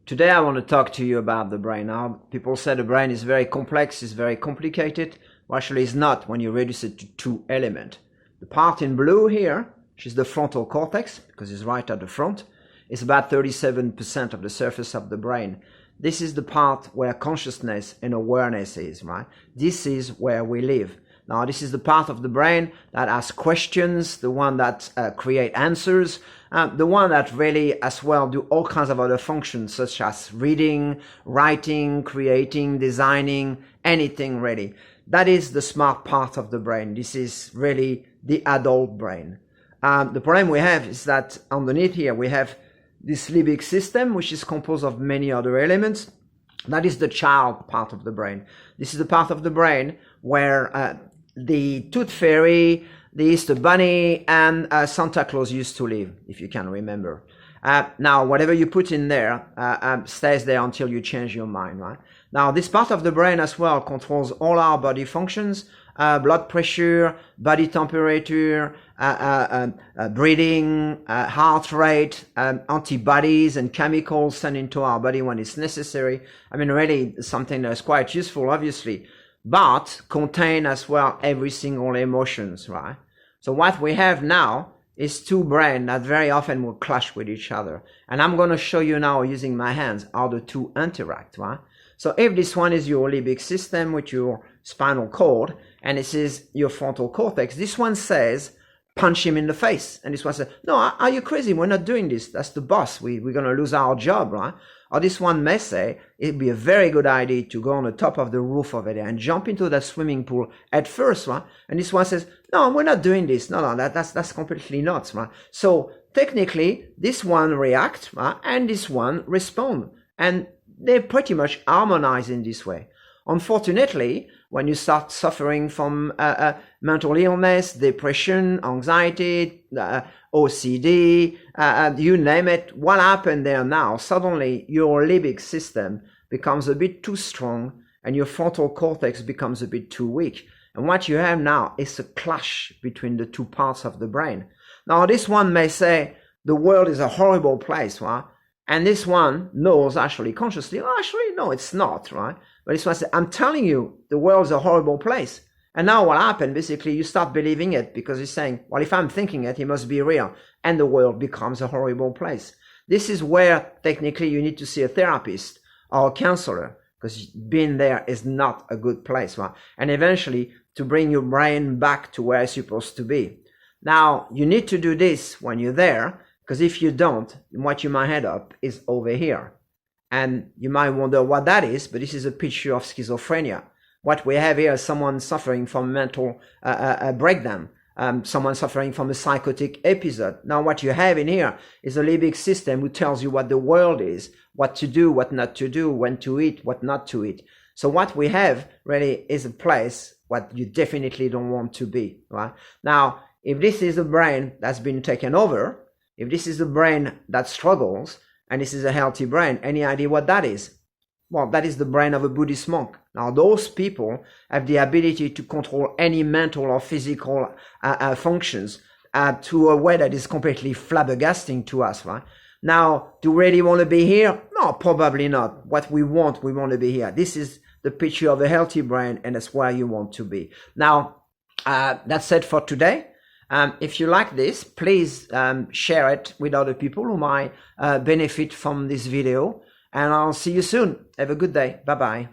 Today I want to talk to you about the brain. Now, people say the brain is very complex, it's very complicated. Well, actually it's not when you reduce it to two elements. The part in blue here, which is the frontal cortex, because it's right at the front, is about 37% of the surface of the brain. This is the part where consciousness and awareness is, right? This is where we live. Now, this is the part of the brain that asks questions, the one that create answers, the one that really as well do all kinds of other functions, such as reading, writing, creating, designing, anything really. That is the smart part of the brain. This is really the adult brain. The problem we have is that underneath here we have this limbic system, which is composed of many other elements. That is the child part of the brain. This is the part of the brain where the Tooth Fairy, the Easter Bunny, and Santa Claus used to live, if you can remember. Now, whatever you put in there stays there until you change your mind, right? Now, this part of the brain as well controls all our body functions, blood pressure, body temperature, breathing, heart rate, antibodies and chemicals sent into our body when it's necessary. I mean, really something that's quite useful, obviously, but contain as well every single emotions, right? So what we have now is two brains that very often will clash with each other. And I'm going to show you now using my hands how the two interact, right? So if this one is your limbic system with your spinal cord, and this is your frontal cortex, this one says, punch him in the face. And this one says, no, are you crazy? We're not doing this. That's the boss. We're going to lose our job, right? Or this one may say, it'd be a very good idea to go on the top of the roof over there and jump into that swimming pool at first, right? And this one says, no, we're not doing this. No, that's completely nuts, right? So technically, this one reacts, right? And this one respond. And they pretty much harmonize in this way. Unfortunately, when you start suffering from mental illness, depression, anxiety, OCD, you name it, what happened there now? Suddenly your limbic system becomes a bit too strong and your frontal cortex becomes a bit too weak. And what you have now is a clash between the two parts of the brain. Now this one may say the world is a horrible place, right? And this one knows actually consciously, oh, actually, no, it's not, right? But this one says, I'm telling you, the world is a horrible place. And now what happened, basically, you start believing it because you're saying, well, if I'm thinking it, it must be real. And the world becomes a horrible place. This is where technically you need to see a therapist or a counselor because being there is not a good place, right? And eventually to bring your brain back to where it's supposed to be. Now, you need to do this when you're there. Because if you don't, what you might head up is over here. And you might wonder what that is, but this is a picture of schizophrenia. What we have here is someone suffering from mental breakdown, someone suffering from a psychotic episode. Now what you have in here is a limbic system who tells you what the world is, what to do, what not to do, when to eat, what not to eat. So what we have really is a place what you definitely don't want to be, right? Now, if this is a brain that's been taken over, if this is a brain that struggles, and this is a healthy brain, any idea what that is? Well, that is the brain of a Buddhist monk. Now, those people have the ability to control any mental or physical functions to a way that is completely flabbergasting to us, right? Now, do we really want to be here? No, probably not. What we want to be here. This is the picture of a healthy brain, and that's where you want to be. Now, that's it for today. If you like this, please share it with other people who might benefit from this video. And I'll see you soon. Have a good day. Bye-bye.